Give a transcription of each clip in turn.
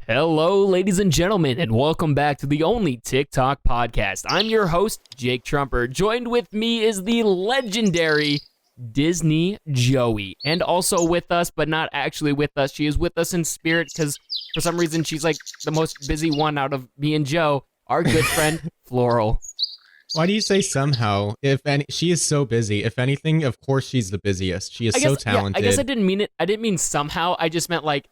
Hello, ladies and gentlemen, and welcome back to the only TikTok podcast. I'm your host, Jake Trumper. Joined with me is the legendary Disney Joey. And also with us, but not actually with us, she is with us in spirit because for some reason she's like the most busy one out of me and Joe, our good friend, Floral. Why do you say somehow? She is so busy. If anything, of course she's the busiest. She is so talented. I guess I didn't mean it. I didn't mean somehow. I just meant like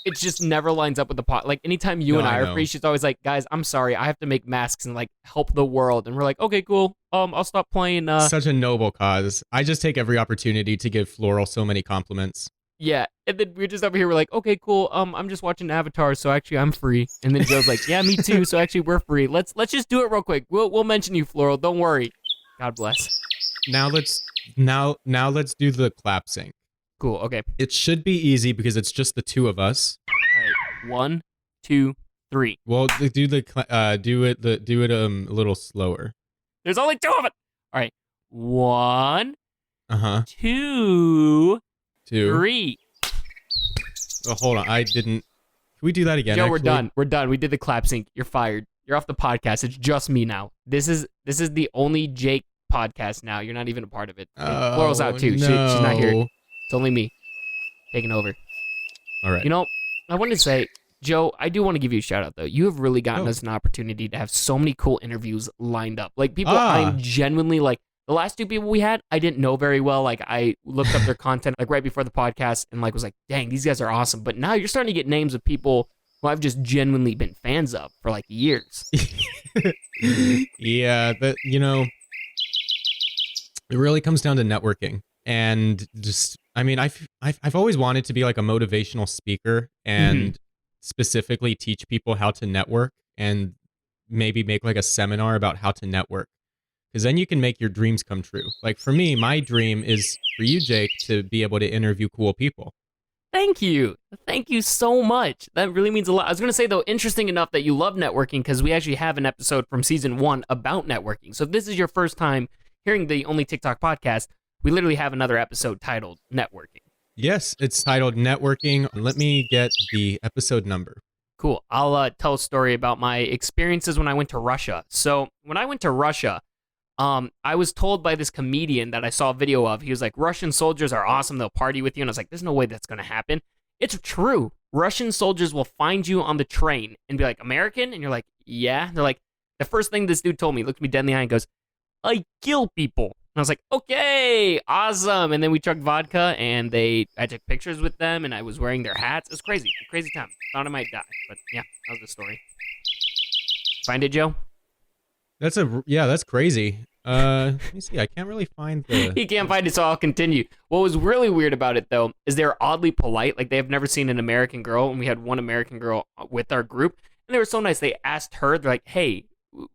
it just never lines up with the pot. Like anytime you and I are free, she's always like, "Guys, I'm sorry, I have to make masks and like help the world." And we're like, "Okay, cool. I'll stop playing." Such a noble cause. I just take every opportunity to give Floral so many compliments. Yeah, and then we're just over here. We're like, "Okay, cool. I'm just watching Avatar, so actually I'm free." And then Joe's like, "Yeah, me too. So actually we're free. Let's just do it real quick. We'll mention you, Floral. Don't worry. God bless." Now let's do the clap sync. Cool. Okay. It should be easy because it's just the two of us. All right. 1, 2, 3. Well, do it a little slower. There's only 2 of it. All right. 1, 2, 3. Oh, hold on. Can we do that again? Joe, actually? we're done. We did the clap sync. You're fired. You're off the podcast. It's just me now. This is the only Jake podcast now. You're not even a part of it. Floral's out too. No. She's not here. It's only me taking over. All right. You know, I wanted to say, Joe, I do want to give you a shout out though. You have really gotten us an opportunity to have so many cool interviews lined up. Like people I'm genuinely like, the last 2 people we had, I didn't know very well. Like I looked up their content like right before the podcast and like was like, dang, these guys are awesome. But now you're starting to get names of people who I've just genuinely been fans of for like years. Yeah, but it really comes down to networking and just, I mean, I've always wanted to be like a motivational speaker and specifically teach people how to network and maybe make like a seminar about how to network. Because then you can make your dreams come true. Like for me, my dream is for you, Jake, to be able to interview cool people. Thank you. Thank you so much. That really means a lot. I was going to say, though, interesting enough that you love networking because we actually have an episode from season 1 about networking. So if this is your first time hearing the Only TikTok podcast, we literally have another episode titled Networking. Yes, it's titled Networking. Let me get the episode number. Cool. I'll tell a story about my experiences when I went to Russia. So when I went to Russia, I was told by this comedian that I saw a video of, he was like, Russian soldiers are awesome. They'll party with you. And I was like, there's no way that's going to happen. It's true. Russian soldiers will find you on the train and be like, American? And you're like, yeah. And they're like, the first thing this dude told me, looked me dead in the eye and goes, I kill people. And I was like, okay, awesome. And then we chugged vodka and I took pictures with them and I was wearing their hats. It was crazy. A crazy time. Thought I might die. But yeah, that was the story. Find it, Joe? That's crazy. Let me see. I can't really find the... He can't find it, so I'll continue. What was really weird about it, though, is they're oddly polite. Like, they have never seen an American girl, and we had one American girl with our group, and they were so nice. They asked her, they're like, hey,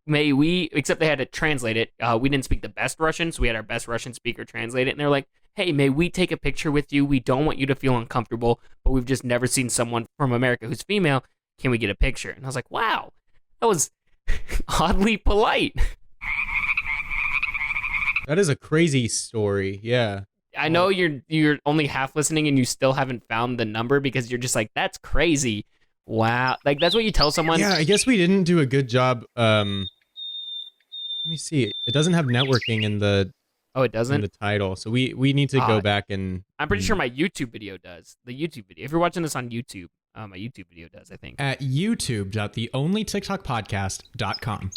may we... Except they had to translate it. We didn't speak the best Russian, so we had our best Russian speaker translate it, and they're like, hey, may we take a picture with you? We don't want you to feel uncomfortable, but we've just never seen someone from America who's female. Can we get a picture? And I was like, wow, that was oddly polite. That is a crazy story. Yeah. I know you're only half listening and you still haven't found the number because you're just like, that's crazy. Wow. Like, that's what you tell someone. Yeah, I guess we didn't do a good job. Let me see. It doesn't have networking in the... Oh, it doesn't? In the title. So we need to go back and... I'm pretty sure my YouTube video does. The YouTube video. If you're watching this on YouTube, my YouTube video does, I think. At youtube.theonlytiktokpodcast.com.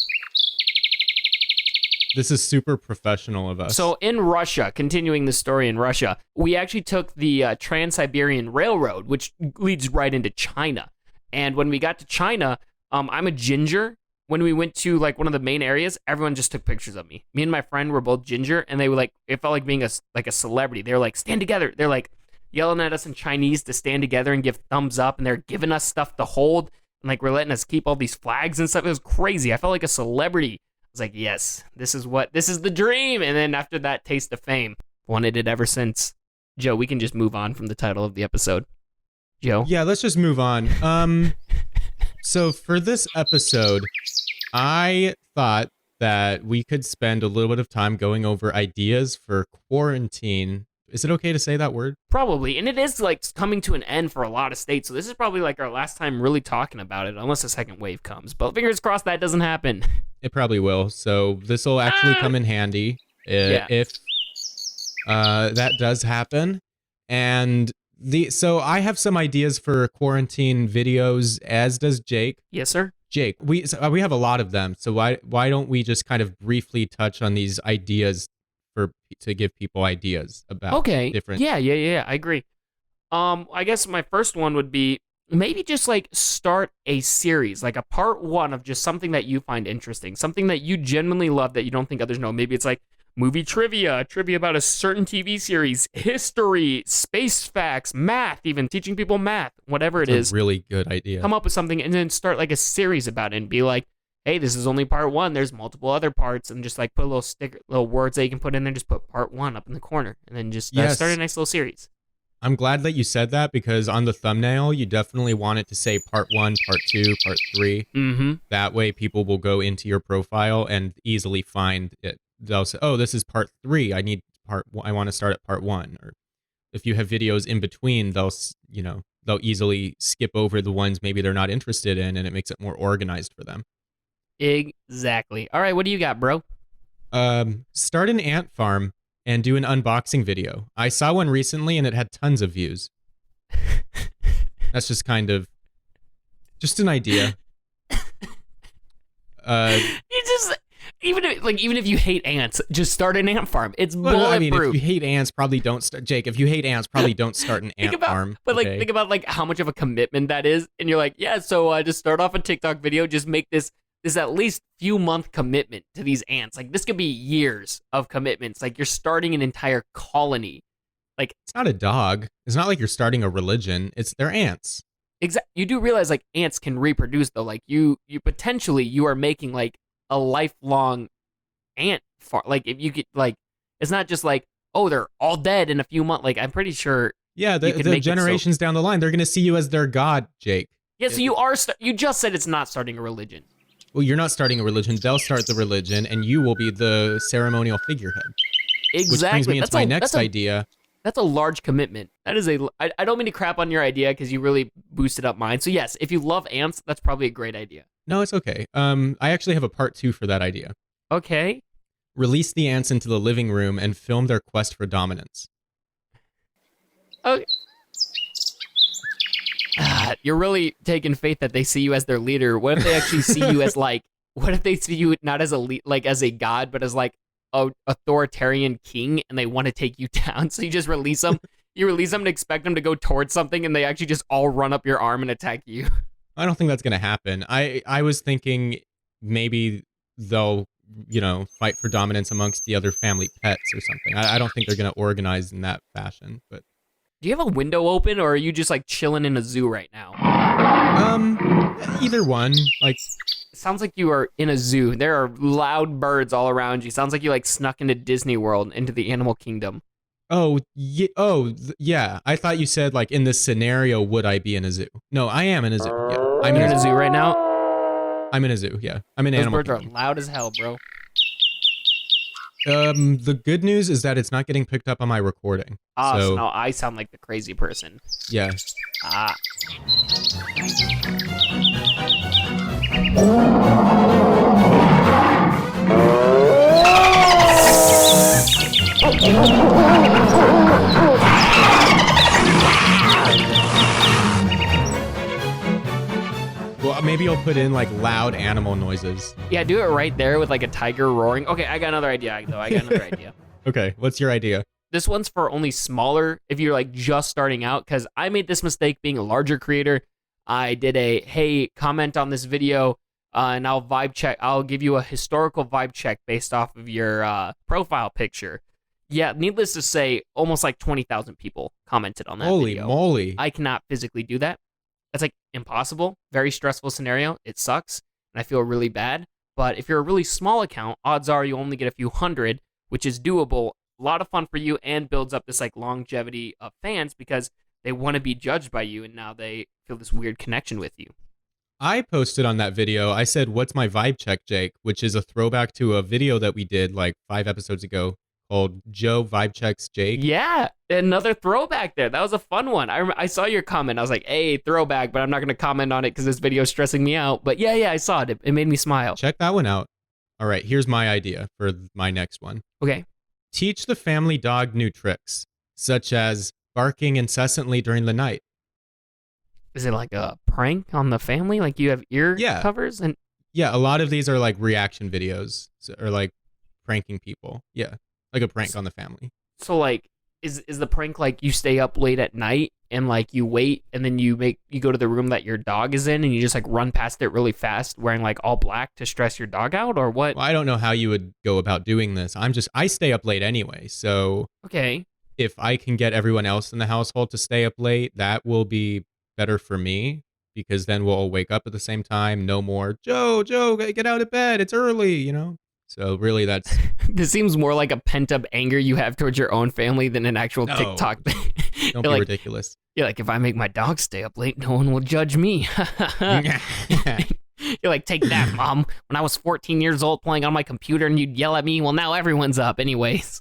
This is super professional of us. So in Russia, continuing the story in Russia, we actually took the Trans-Siberian Railroad, which leads right into China. And when we got to China, I'm a ginger. When we went to like one of the main areas, everyone just took pictures of me. Me and my friend were both ginger, and they were like, it felt like being a celebrity. They were like, stand together. They're like yelling at us in Chinese to stand together and give thumbs up, and they're giving us stuff to hold, and like we're letting us keep all these flags and stuff. It was crazy. I felt like a celebrity. I was like, yes, this is the dream. And then after that taste of fame, wanted it ever since. Joe, we can just move on from the title of the episode. Joe? Yeah, let's just move on. So for this episode, I thought that we could spend a little bit of time going over ideas for quarantine Is it okay to say that word? Probably. And it is like coming to an end for a lot of states. So this is probably like our last time really talking about it, unless a second wave comes. But fingers crossed that doesn't happen. It probably will. So this will actually come in handy if that does happen. And so I have some ideas for quarantine videos, as does Jake. Yes, sir. Jake, we have a lot of them. So why don't we just kind of briefly touch on these ideas to give people ideas about different. Yeah, I agree. I guess my first one would be maybe just like start a series, like a part 1 of just something that you find interesting, something that you genuinely love that you don't think others know. Maybe it's like movie trivia about a certain TV series, history, space facts, math, even teaching people math, whatever it is. A really good idea. Come up with something and then start like a series about it and be like, hey, this is only part 1. There's multiple other parts, and just like put a little words that you can put in there. Just put part 1 up in the corner, and then just start a nice little series. I'm glad that you said that, because on the thumbnail, you definitely want it to say part 1, part 2, part 3. Mm-hmm. That way, people will go into your profile and easily find it. They'll say, "Oh, this is part 3. I want to start at part 1." Or if you have videos in between, they'll easily skip over the ones maybe they're not interested in, and it makes it more organized for them. Exactly. All right, what do you got, bro? Start an ant farm and do an unboxing video. I saw one recently and it had tons of views. That's just kind of just an idea. Even if you hate ants, just start an ant farm. It's bulletproof. I mean, if you hate ants, probably don't start. Jake, if you hate ants, probably don't start an ant farm. But think about like how much of a commitment that is, and you're like, yeah. So just start off a TikTok video. Just make this at least few month commitment to these ants. Like this could be years of commitments. Like you're starting an entire colony. Like it's not a dog. It's not like you're starting a religion. They're ants. Exactly. You do realize like ants can reproduce though. Like you potentially you are making like a lifelong ant farm. Like if you get like, it's not just like, oh, they're all dead in a few months. Like I'm pretty sure. Yeah, the generations down the line, they're gonna see you as their god, Jake. Yeah, so you just said it's not starting a religion. Well, you're not starting a religion. They'll start the religion, and you will be the ceremonial figurehead. Exactly. Which brings me into my next idea. That's a large commitment. That is I don't mean to crap on your idea because you really boosted up mine. So yes, if you love ants, that's probably a great idea. No, it's okay. I actually have a part 2 for that idea. Okay. Release the ants into the living room and film their quest for dominance. Okay. You're really taking faith that they see you as their leader. What if they actually see you as like? What if they see you not as as a god, but as like a authoritarian king, and they want to take you down? So you just release them. You release them and expect them to go towards something, and they actually just all run up your arm and attack you. I don't think that's gonna happen. I was thinking maybe they'll fight for dominance amongst the other family pets or something. I don't think they're gonna organize in that fashion, but. Do you have a window open, or are you just like chilling in a zoo right now? Either one. Like, it sounds like you are in a zoo. There are loud birds all around you. Sounds like you like snuck into Disney World, into the animal kingdom. Oh, yeah. I thought you said like in this scenario, would I be in a zoo? No, I am in a zoo. Yeah, I'm in a zoo right now. I'm in a zoo. Yeah, I'm in Those animal birds kingdom. are loud as hell, bro. The good news is that it's not getting picked up on my recording. So now I sound like the crazy person. Yeah. Well, maybe I'll put in like loud animal noises. Yeah, do it right there with like a tiger roaring. Okay, I got another idea though. Idea. Okay, what's your idea? This one's for only smaller, if you're like just starting out, because I made this mistake being a larger creator. I did hey, comment on this video, and I'll vibe check. I'll give you a historical vibe check based off of your profile picture. Yeah, needless to say, almost like 20,000 people commented on that video. Holy moly. I cannot physically do that. That's like impossible. Very stressful scenario. It sucks, and I feel really bad. But if you're a really small account, odds are you only get a few hundred, which is doable. A lot of fun for you, and builds up this like longevity of fans because they want to be judged by you, and now they feel this weird connection with you. I posted on that video, I said, what's my vibe check, Jake? Which is a throwback to a video that we did like 5 episodes ago called Joe Vibe Checks Jake. Yeah, another throwback there. That was a fun one. I saw your comment. I was like, hey, throwback, but I'm not going to comment on it because this video is stressing me out. But yeah, I saw it. It made me smile. Check that one out. All right, here's my idea for my next one. Okay. Teach the family dog new tricks, such as barking incessantly during the night. Is it like a prank on the family? Like you have ear covers? And yeah, a lot of these are like reaction videos or like pranking people. Yeah, like a prank on the family. So like, is the prank like you stay up late at night and like you wait and then you go to the room that your dog is in and you just like run past it really fast wearing like all black to stress your dog out or what? Well, I don't know how you would go about doing this. I stay up late anyway. So okay, if I can get everyone else in the household to stay up late, that will be better for me because then we'll all wake up at the same time. No more, Joe, get out of bed. It's early, you know? So really that's... This seems more like a pent-up anger you have towards your own family than an actual TikTok thing. Don't be ridiculous. You're like, if I make my dog stay up late, no one will judge me. You're like, take that, Mom. When I was 14 years old playing on my computer and you'd yell at me, well, now everyone's up anyways.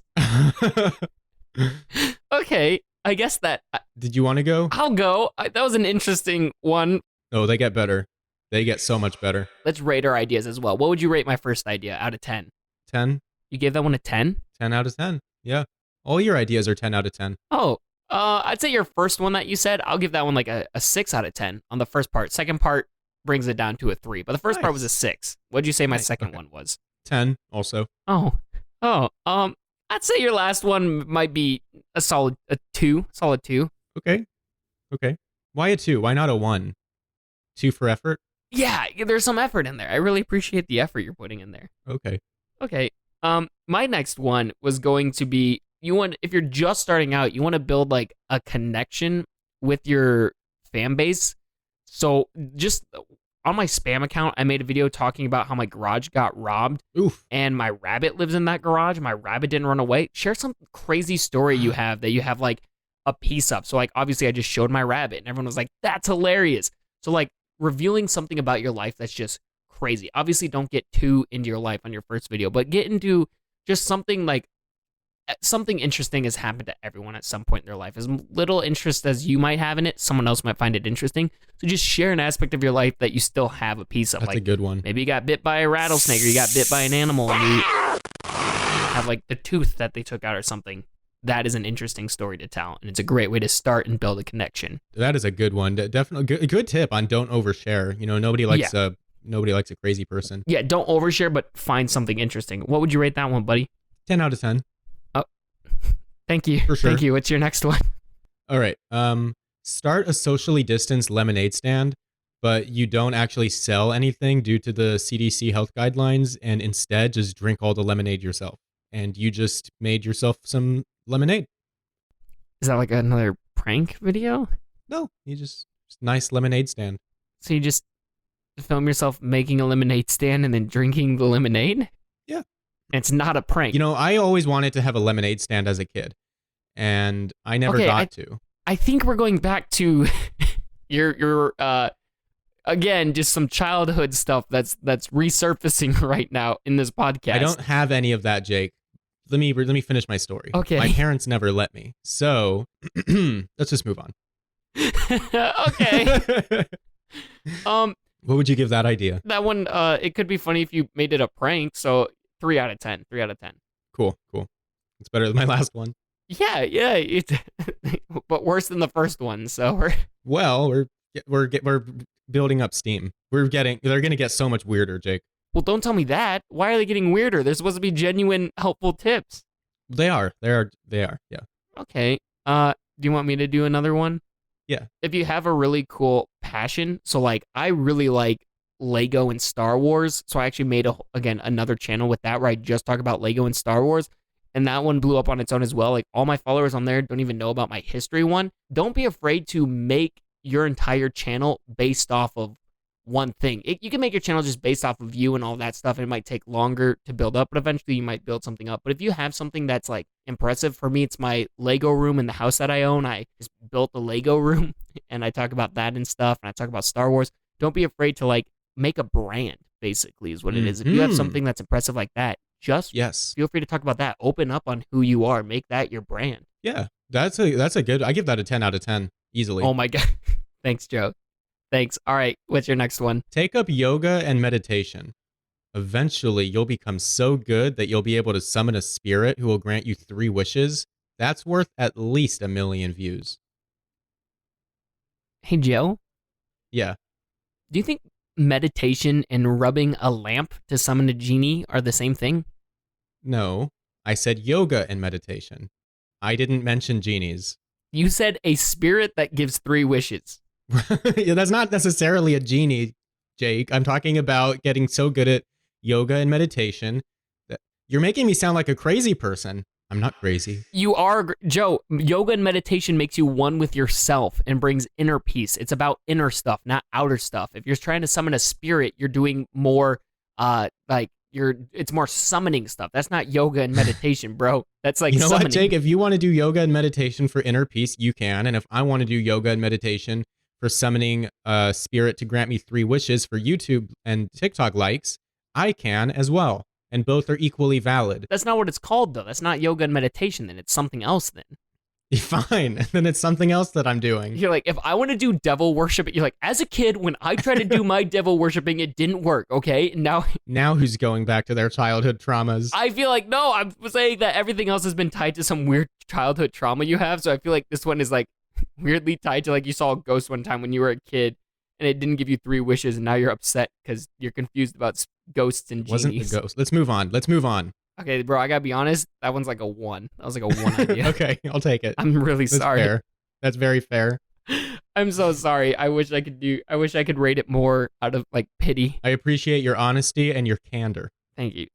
Okay, I guess that... Did you want to go? I'll go. That was an interesting one. Oh, they get better. They get so much better. Let's rate our ideas as well. What would you rate my first idea out of 10? 10. You gave that one a 10? 10 out of 10. Yeah. All your ideas are 10 out of 10. Oh, I'd say your first one that you said, I'll give that one like a 6 out of 10 on the first part. Second part brings it down to a 3, but the first part was a 6. What'd you say my second one was? 10 also. Oh, I'd say your last one might be a solid 2. Okay. Why a 2? Why not a 1? 2 for effort? Yeah, there's some effort in there. I really appreciate the effort you're putting in there. Okay. My next one was going to be, if you're just starting out, you want to build like a connection with your fan base. So just on my spam account, I made a video talking about how my garage got robbed. Oof. And my rabbit lives in that garage. My rabbit didn't run away. Share some crazy story you have that you have like a piece of. So like, obviously I just showed my rabbit and everyone was like, that's hilarious. So like, revealing something about your life that's just crazy. Obviously, don't get too into your life on your first video, but get into just something like something interesting has happened to everyone at some point in their life. As little interest as you might have in it, someone else might find it interesting. So just share an aspect of your life that you still have a piece of. That's like a good one. Maybe you got bit by a rattlesnake or you got bit by an animal and you have like the tooth that they took out or something. That is an interesting story to tell, and it's a great way to start and build a connection. That is a good one. Definitely good tip on don't overshare. You know, nobody likes a crazy person. Yeah, don't overshare, but find something interesting. What would you rate that one, buddy? 10 out of 10. Oh, thank you. For sure. Thank you. What's your next one? All right. Start a socially distanced lemonade stand, but you don't actually sell anything due to the CDC health guidelines, and instead just drink all the lemonade yourself. And you just made yourself some lemonade. Is that like another prank video? No, you just nice lemonade stand. So you just film yourself making a lemonade stand and then drinking the lemonade? Yeah. And it's not a prank. You know, I always wanted to have a lemonade stand as a kid, and I never got to. I think we're going back to your again, just some childhood stuff that's resurfacing right now in this podcast. I don't have any of that, Jake. Let me finish my story. Okay. My parents never let me. So let's just move on. Okay. What would you give that idea? That one, it could be funny if you made it a prank. So 3 out of 10. 3 out of 10. Cool. It's better than my last one. Yeah. But worse than the first one. So we're building up steam. They're gonna get so much weirder, Jake. Well, don't tell me that. Why are they getting weirder? They're supposed to be genuine, helpful tips. They are. Yeah. Okay. Do you want me to do another one? Yeah. If you have a really cool passion, so like I really like Lego and Star Wars, so I actually made another channel with that where I just talk about Lego and Star Wars, and that one blew up on its own as well. Like all my followers on there don't even know about my history one. Don't be afraid to make your entire channel based off of one thing. You can make your channel just based off of you and all that stuff, and it might take longer to build up, but eventually you might build something up. But if you have something that's like impressive, for me, it's my Lego room in the house that I own. I just built a Lego room, and I talk about that and stuff, and I talk about Star Wars. Don't be afraid to like make a brand, basically, is what it is. If you have something that's impressive like that, just Yes. feel free to talk about that. Open up on who you are. Make that your brand. Yeah. That's a good. I give that a 10 out of 10 easily. Oh my God. Thanks, Joe. Thanks. All right. What's your next one? Take up yoga and meditation. Eventually, you'll become so good that you'll be able to summon a spirit who will grant you 3 wishes. That's worth at least 1 million views. Hey, Joe, Yeah. do you think meditation and rubbing a lamp to summon a genie are the same thing? No, I said yoga and meditation. I didn't mention genies. You said a spirit that gives 3 wishes. Yeah, that's not necessarily a genie, Jake. I'm talking about getting so good at yoga and meditation that you're making me sound like a crazy person. I'm not crazy. You are, Joe, yoga and meditation makes you one with yourself and brings inner peace. It's about inner stuff, not outer stuff. If you're trying to summon a spirit, you're doing more, it's more summoning stuff. That's not yoga and meditation, bro. That's like You know summoning. what, Jake? If you want to do yoga and meditation for inner peace, you can. And if I want to do yoga and meditation for summoning a spirit to grant me 3 wishes for YouTube and TikTok likes, I can as well. And both are equally valid. That's not what it's called, though. That's not yoga and meditation, then. It's something else, then. Fine. Then it's something else that I'm doing. You're like, if I want to do devil worship, you're like, as a kid, when I tried to do my devil worshiping, it didn't work, okay? Now who's going back to their childhood traumas? I feel like, no, I'm saying that everything else has been tied to some weird childhood trauma you have, so I feel like this one is, like, weirdly tied to, like, you saw a ghost one time when you were a kid, and it didn't give you 3 wishes, and now you're upset because you're confused about ghosts and genies. Wasn't the ghost. Let's move on. Okay, bro, I gotta be honest, that one's like a 1. That was like a 1 idea. Okay, I'll take it. I'm really That's sorry. fair. That's very fair. I'm so sorry. I wish I could rate it more out of like pity. I appreciate your honesty and your candor. Thank you.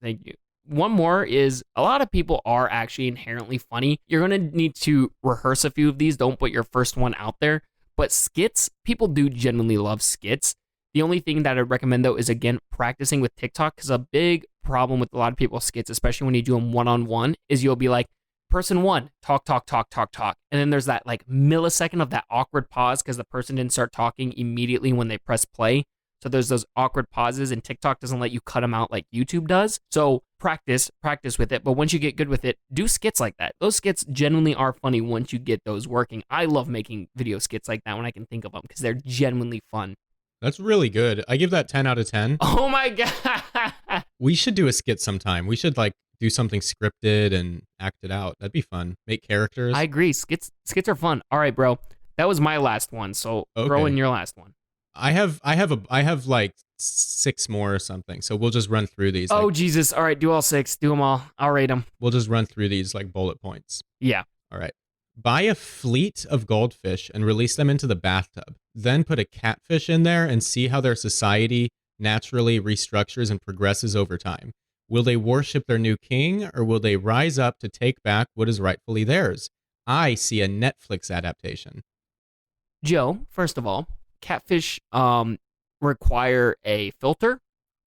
One more is a lot of people are actually inherently funny. You're going to need to rehearse a few of these. Don't put your first one out there. But skits, people do genuinely love skits. The only thing that I'd recommend, though, is, again, practicing with TikTok, because a big problem with a lot of people's skits, especially when you do them one-on-one, is you'll be like, person 1, talk. And then there's that, like, millisecond of that awkward pause because the person didn't start talking immediately when they press play. So there's those awkward pauses, and TikTok doesn't let you cut them out like YouTube does. So practice with it. But once you get good with it, do skits like that. Those skits genuinely are funny once you get those working. I love making video skits like that when I can think of them because they're genuinely fun. That's really good. I give that 10 out of 10. Oh my God. We should do a skit sometime. We should like do something scripted and act it out. That'd be fun. Make characters. I agree. Skits are fun. All right, bro. That was my last one. So throw in your last one. I have like 6 more or something. So we'll just run through these. Oh, like, Jesus. All right. Do all 6. Do them all. I'll rate them. we'll just run through these like bullet points. Yeah. All right. Buy a fleet of goldfish and release them into the bathtub. Then put a catfish in there and see how their society naturally restructures and progresses over time. Will they worship their new king, or will they rise up to take back what is rightfully theirs? I see a Netflix adaptation. Joe, first of all, catfish require a filter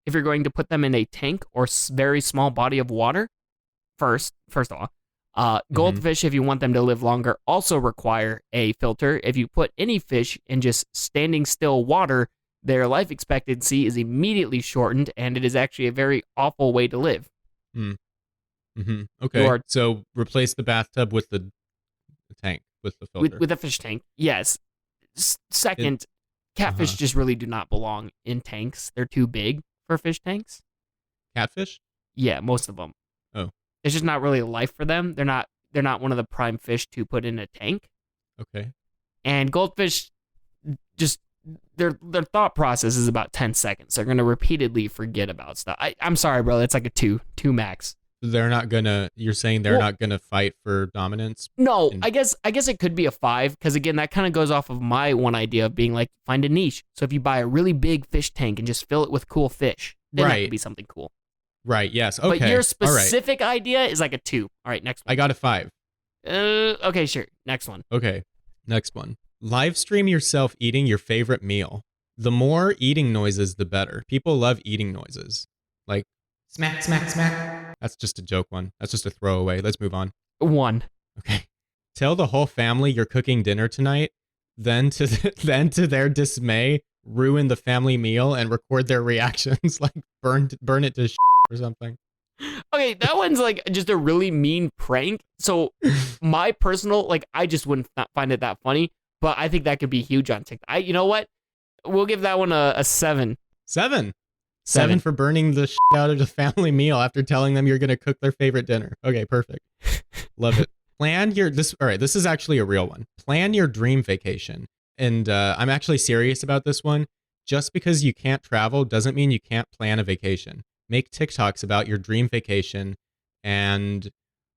if you're going to put them in a tank or very small body of water. First of all. Goldfish, if you want them to live longer, also require a filter. If you put any fish in just standing still water, their life expectancy is immediately shortened, and it is actually a very awful way to live. Okay, so replace the bathtub with the tank, with the filter. With a fish tank, yes. Second, catfish just really do not belong in tanks. They're too big for fish tanks. Catfish? Yeah, most of them. Oh. It's just not really a life for them. They're not one of the prime fish to put in a tank. Okay. And goldfish, just their thought process is about 10 seconds. They're gonna repeatedly forget about stuff. I'm sorry, bro. It's like a 2 max. They're not gonna. You're saying they're not gonna fight for dominance? No, I guess it could be a 5 because again, that kind of goes off of my one idea of being like find a niche. So if you buy a really big fish tank and just fill it with cool fish, then that could be something cool. Right. Yes. Okay. But your specific idea is like a 2. All right, next one. I got a 5. Okay, sure. Next one. Okay. Next one. Live stream yourself eating your favorite meal. The more eating noises, the better. People love eating noises. Like smack, smack, smack. That's just a joke one. That's just a throwaway. Let's move on. 1. Okay. Tell the whole family you're cooking dinner tonight. Then to their dismay, ruin the family meal and record their reactions. Like burn it to or something. Okay, that one's like just a really mean prank. So my personal, like, I just wouldn't not find it that funny, but I think that could be huge on TikTok. You know what? We'll give that one a 7. 7. 7 7. for burning the shit out of the family meal after telling them you're going to cook their favorite dinner. Okay, perfect. Love it. All right, this is actually a real one. Plan your dream vacation. And I'm actually serious about this one. Just because you can't travel doesn't mean you can't plan a vacation. Make TikToks about your dream vacation, and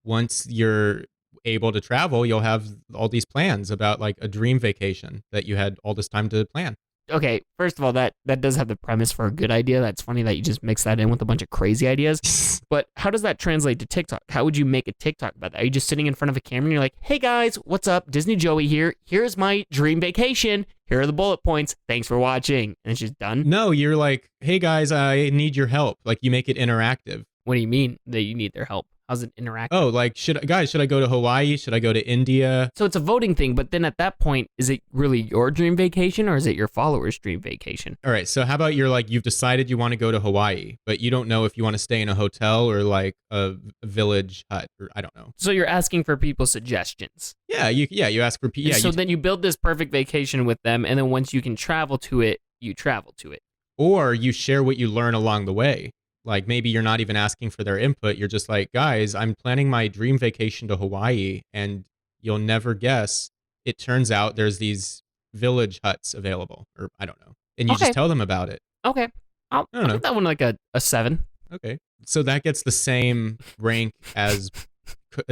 once you're able to travel, you'll have all these plans about like a dream vacation that you had all this time to plan. Okay, first of all, that does have the premise for a good idea. That's funny that you just mix that in with a bunch of crazy ideas. But how does that translate to TikTok? How would you make a TikTok about that? Are you just sitting in front of a camera and you're like, hey guys, what's up? Disney Joey here. Here's my dream vacation. Here are the bullet points. Thanks for watching. And it's just done? No, you're like, hey guys, I need your help. Like you make it interactive. What do you mean that you need their help? How's it interactive? Oh, like should I go to Hawaii? Should I go to India? So it's a voting thing, but then at that point, is it really your dream vacation or is it your followers' dream vacation? All right, so how about you've decided you want to go to Hawaii, but you don't know if you want to stay in a hotel or like a village hut, or I don't know. So you're asking for people's suggestions. Yeah, you ask for So then you build this perfect vacation with them, and then once you can travel to it, you travel to it. Or you share what you learn along the way. Like maybe you're not even asking for their input. You're just like, guys, I'm planning my dream vacation to Hawaii, and you'll never guess. It turns out there's these village huts available, or I don't know. And you just tell them about it. Okay. I'll give that one like a 7. Okay. So that gets the same rank as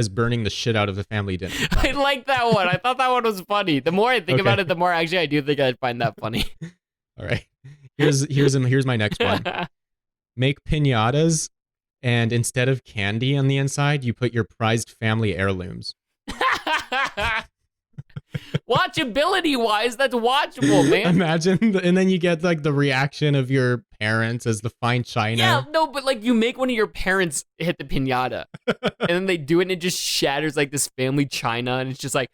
burning the shit out of the family dinner. I like that one. I thought that one was funny. The more I think about it, the more actually I do think I'd find that funny. All right. Here's my next one. Make piñatas, and instead of candy on the inside, you put your prized family heirlooms. Watchability wise, that's watchable, man. Imagine, and then you get like the reaction of your parents as the fine china. Yeah, no, but like you make one of your parents hit the piñata, and then they do it, and it just shatters like this family china, and it's just like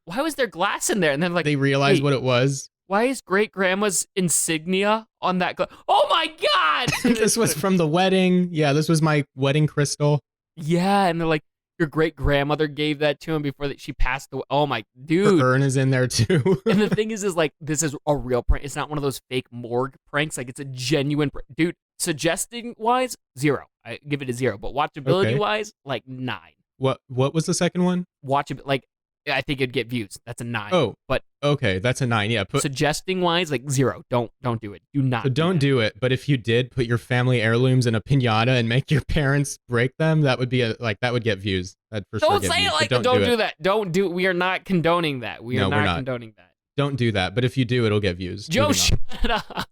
why was there glass in there? And then like they realize what it was. Why is great grandma's insignia on that? Oh my God! This was from the wedding. Yeah, this was my wedding crystal. Yeah, and they're like, your great grandmother gave that to him before that she passed away. Oh my dude, her urn is in there too. And the thing is like this is a real prank. It's not one of those fake morgue pranks. Like it's a genuine dude. Suggesting wise, 0. I give it a 0. But watchability wise, like 9. What was the second one? Watchability, like. I think it'd get views. That's a 9. Oh, but okay, that's a 9. Yeah, suggesting wise, like 0. Don't do it. Do not. So don't do it. But if you did put your family heirlooms in a piñata and make your parents break them, that would be that would get views. That for sure. Don't say it like that. Don't do that. Don't do. We are not condoning that. We are not condoning that. Don't do that. But if you do, it'll get views. Joe, shut up.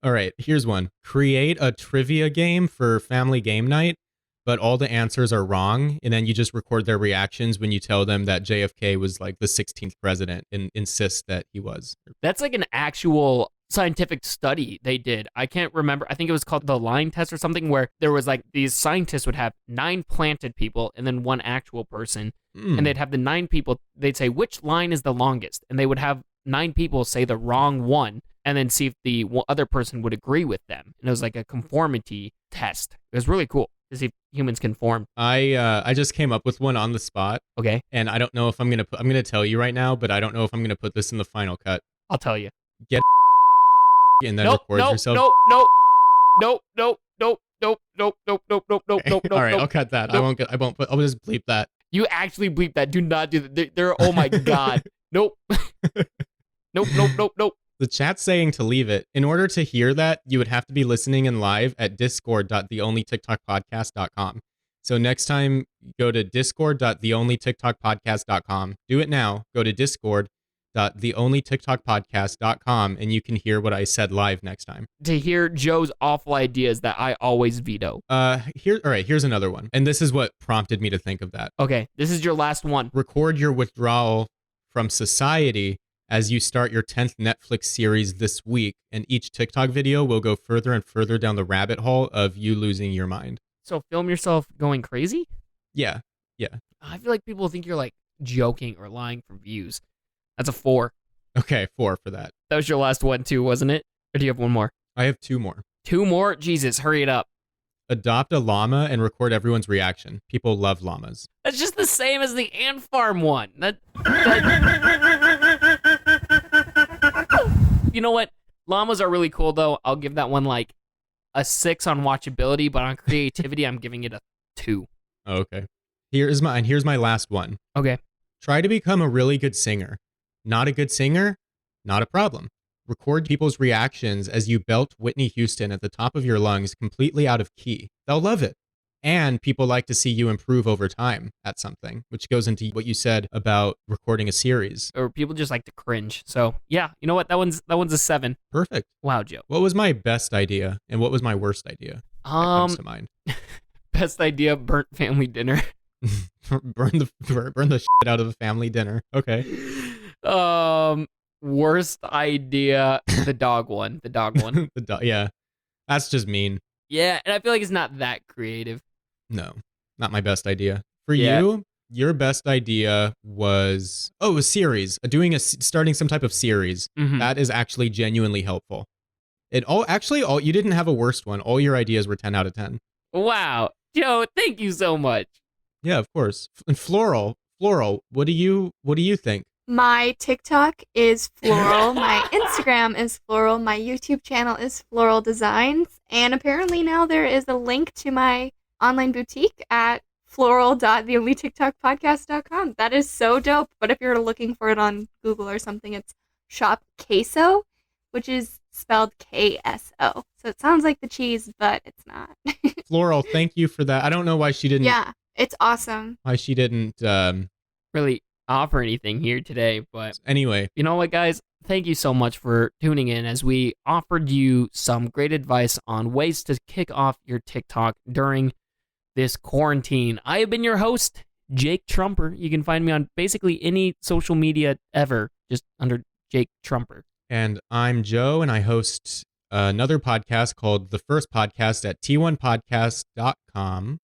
All right, here's one. Create a trivia game for family game night, but all the answers are wrong, and then you just record their reactions when you tell them that JFK was like the 16th president and insist that he was. That's like an actual scientific study they did. I can't remember. I think it was called the line test or something, where there was like these scientists would have 9 planted people and then 1 actual person, and they'd have the 9 people. They'd say, which line is the longest? And they would have 9 people say the wrong one and then see if the other person would agree with them. And it was like a conformity test. It was really cool to see if humans conform. I just came up with one on the spot. Okay. And I don't know if I'm gonna tell you right now, but I don't know if I'm gonna put this in the final cut. I'll tell you. Get and then record yourself. Nope. All right, I'll cut that. Nope. I'll just bleep that. You actually bleep that. Do not do that. They're oh my God. Nope. Nope. The chat's saying to leave it. In order to hear that, you would have to be listening in live at discord.theonlytiktokpodcast.com. So next time, go to discord.theonlytiktokpodcast.com. Do it now. Go to discord.theonlytiktokpodcast.com, and you can hear what I said live next time. To hear Joe's awful ideas that I always veto. All right, here's another one. And this is what prompted me to think of that. Okay, this is your last one. Record your withdrawal from society as you start your 10th Netflix series this week, and each TikTok video will go further and further down the rabbit hole of you losing your mind. So film yourself going crazy? Yeah. I feel like people think you're like joking or lying for views. That's a 4. Okay, 4 for that. That was your last one too, wasn't it? Or do you have one more? I have 2 more. 2 more? Jesus, hurry it up. adopt a llama and record everyone's reaction. People love llamas. That's just the same as the Ant Farm one. You know what? Llamas are really cool, though. I'll give that one like a 6 on watchability, but on creativity, I'm giving it a 2. Okay. Here's my last one. Okay. Try to become a really good singer. Not a good singer? Not a problem. Record people's reactions as you belt Whitney Houston at the top of your lungs completely out of key. They'll love it. And people like to see you improve over time at something, which goes into what you said about recording a series. Or people just like to cringe. So yeah, you know what? That one's a 7. Perfect. Wow, Joe. What was my best idea and what was my worst idea? That comes to mind. Best idea, burnt family dinner. burn the shit out of a family dinner. Okay. Worst idea, the dog one. The dog one. Yeah. That's just mean. Yeah, and I feel like it's not that creative. No, not my best idea. For you, your best idea was a series. Starting some type of series. Mhm. That is actually genuinely helpful. You didn't have a worst one. All your ideas were 10 out of 10. Wow. Joe, thank you so much. Yeah, of course. And Floral, what do you think? My TikTok is Floral. My Instagram is Floral. My YouTube channel is Floral Designs. And apparently now there is a link to my online boutique at floral.theonlytiktokpodcast.com. That is so dope. But if you're looking for it on Google or something, it's Shop Queso, which is spelled KSO. So it sounds like the cheese, but it's not. Floral, thank you for that. I don't know why she didn't. Yeah, it's awesome. Why she didn't. Really offer anything here today, but Anyway, you know what, guys? Thank you so much for tuning in as we offered you some great advice on ways to kick off your TikTok during this quarantine. I have been your host, Jake Trumper. You can find me on basically any social media ever, just under Jake Trumper. and I'm Joe, and I host another podcast called The First Podcast at t1podcast.com.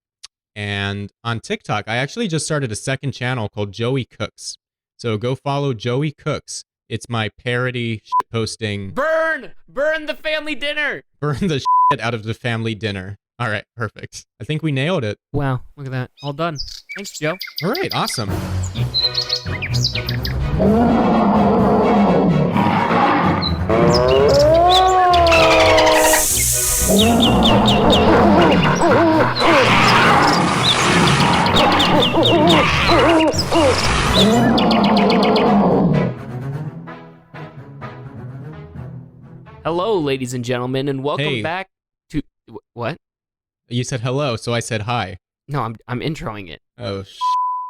And on TikTok, I actually just started a second channel called Joey Cooks. So go follow Joey Cooks. It's my parody posting. Burn the family dinner. Burn the shit out of the family dinner. All right, perfect. I think we nailed it. Wow, look at that. All done. Thanks, Joe. All right, awesome. Hello, ladies and gentlemen, and welcome Hey. back to what? You said hello, so I said hi. No, I'm introing it. Oh,